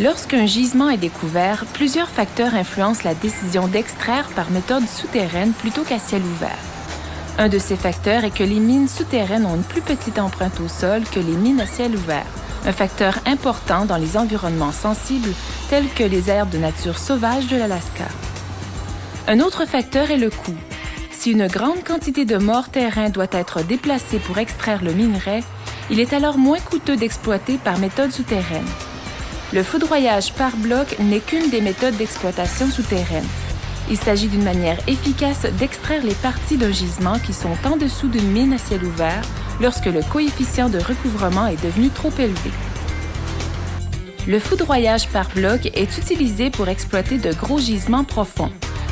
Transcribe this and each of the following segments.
Lorsqu'un gisement est découvert, plusieurs facteurs influencent la décision d'extraire par méthode souterraine plutôt qu'à ciel ouvert. Un de ces facteurs est que les mines souterraines ont une plus petite empreinte au sol que les mines à ciel ouvert, un facteur important dans les environnements sensibles tels que les aires de nature sauvage de l'Alaska. Un autre facteur est le coût. Si une grande quantité de morts terrain doit être déplacée pour extraire le minerai, il est alors moins coûteux d'exploiter par méthode souterraine. Le foudroyage par bloc n'est qu'une des méthodes d'exploitation souterraine. Il s'agit d'une manière efficace d'extraire les parties d'un gisement qui sont en dessous d'une mine à ciel ouvert lorsque le coefficient de recouvrement est devenu trop élevé. Le foudroyage par bloc est utilisé pour exploiter de gros gisements profonds,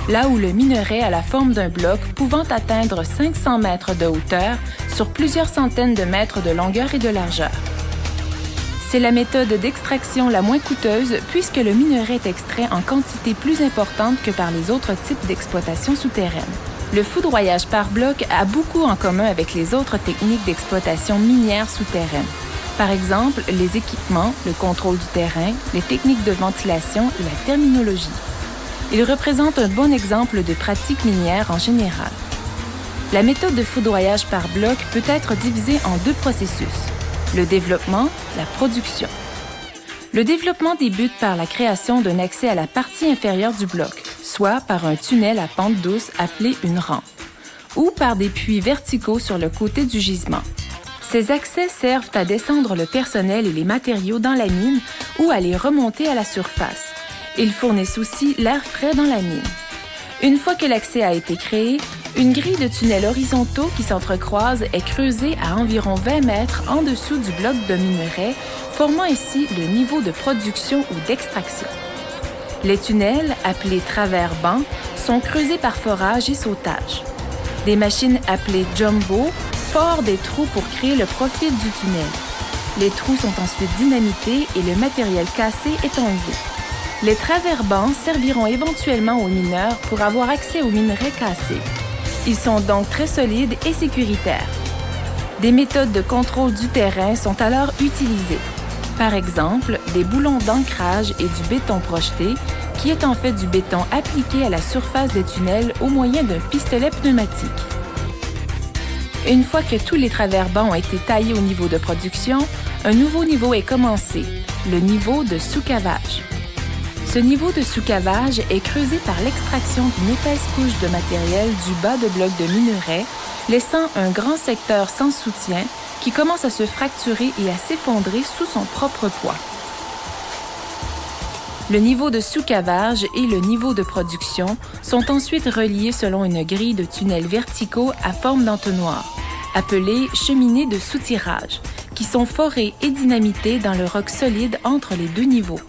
là où le minerai a la forme d'un bloc pouvant atteindre 500 mètres de hauteur sur plusieurs centaines de mètres de longueur et de largeur. C'est la méthode d'extraction la moins coûteuse puisque le minerai est extrait en quantité plus importante que par les autres types d'exploitation souterraine. Le foudroyage par bloc a beaucoup en commun avec les autres techniques d'exploitation minière souterraine. Par exemple, les équipements, le contrôle du terrain, les techniques de ventilation et la terminologie. Il représente un bon exemple de pratique minière en général. La méthode de foudroyage par bloc peut être divisée en deux processus. Le développement, la production. Le développement débute par la création d'un accès à la partie inférieure du bloc, soit par un tunnel à pente douce appelé une rampe, ou par des puits verticaux sur le côté du gisement. Ces accès servent à descendre le personnel et les matériaux dans la mine ou à les remonter à la surface. Ils fournissent aussi l'air frais dans la mine. Une fois que l'accès a été créé, une grille de tunnels horizontaux qui s'entrecroisent est creusée à environ 20 mètres en dessous du bloc de minerai, formant ainsi le niveau de production ou d'extraction. Les tunnels, appelés travers-bancs, sont creusés par forage et sautage. Des machines appelées jumbo forent des trous pour créer le profil du tunnel. Les trous sont ensuite dynamités et le matériel cassé est enlevé. Les travers-bancs serviront éventuellement aux mineurs pour avoir accès aux minerais cassés. Ils sont donc très solides et sécuritaires. Des méthodes de contrôle du terrain sont alors utilisées. Par exemple, des boulons d'ancrage et du béton projeté, qui est en fait du béton appliqué à la surface des tunnels au moyen d'un pistolet pneumatique. Une fois que tous les travers-bancs ont été taillés au niveau de production, un nouveau niveau est commencé, le niveau de sous-cavage. Ce niveau de sous-cavage est creusé par l'extraction d'une épaisse couche de matériel du bas de bloc de minerai, laissant un grand secteur sans soutien qui commence à se fracturer et à s'effondrer sous son propre poids. Le niveau de sous-cavage et le niveau de production sont ensuite reliés selon une grille de tunnels verticaux à forme d'entonnoir, appelée cheminées de soutirage, qui sont forées et dynamitées dans le roc solide entre les deux niveaux.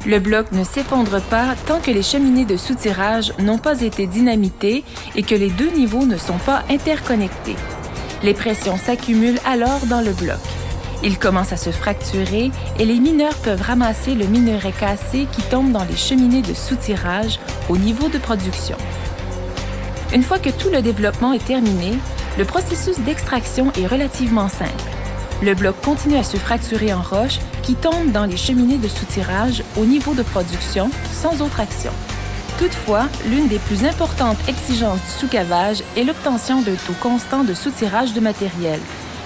Le bloc ne s'effondre pas tant que les cheminées de soutirage n'ont pas été dynamitées et que les deux niveaux ne sont pas interconnectés. Les pressions s'accumulent alors dans le bloc. Il commence à se fracturer et les mineurs peuvent ramasser le minerai cassé qui tombe dans les cheminées de soutirage au niveau de production. Une fois que tout le développement est terminé, le processus d'extraction est relativement simple. Le bloc continue à se fracturer en roche qui tombe dans les cheminées de soutirage au niveau de production sans autre action. Toutefois, l'une des plus importantes exigences du sous-cavage est l'obtention d'un taux constant de soutirage de matériel.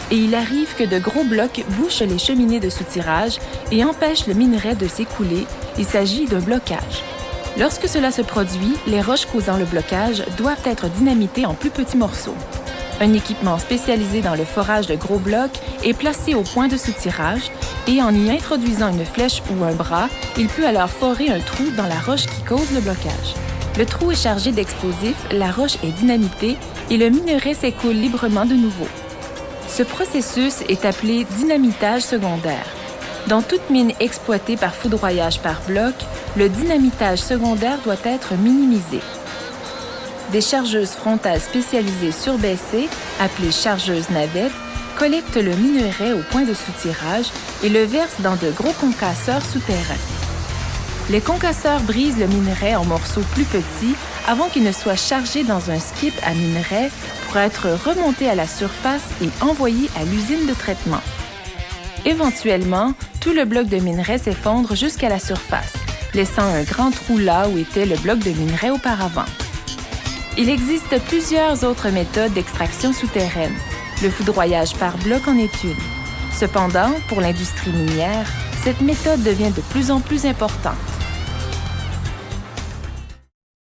Et il arrive que de gros blocs bouchent les cheminées de soutirage et empêchent le minerai de s'écouler. Il s'agit d'un blocage. Lorsque cela se produit, les roches causant le blocage doivent être dynamitées en plus petits morceaux. Un équipement spécialisé dans le forage de gros blocs est placé au point de soutirage et en y introduisant une flèche ou un bras, il peut alors forer un trou dans la roche qui cause le blocage. Le trou est chargé d'explosifs, la roche est dynamitée et le minerai s'écoule librement de nouveau. Ce processus est appelé dynamitage secondaire. Dans toute mine exploitée par foudroyage par bloc, le dynamitage secondaire doit être minimisé. Des chargeuses frontales spécialisées surbaissées, appelées chargeuses navettes, collectent le minerai au point de soutirage et le versent dans de gros concasseurs souterrains. Les concasseurs brisent le minerai en morceaux plus petits avant qu'il ne soit chargé dans un skip à minerai pour être remonté à la surface et envoyé à l'usine de traitement. Éventuellement, tout le bloc de minerai s'effondre jusqu'à la surface, laissant un grand trou là où était le bloc de minerai auparavant. Il existe plusieurs autres méthodes d'extraction souterraine. Le foudroyage par bloc en est une. Cependant, pour l'industrie minière, cette méthode devient de plus en plus importante.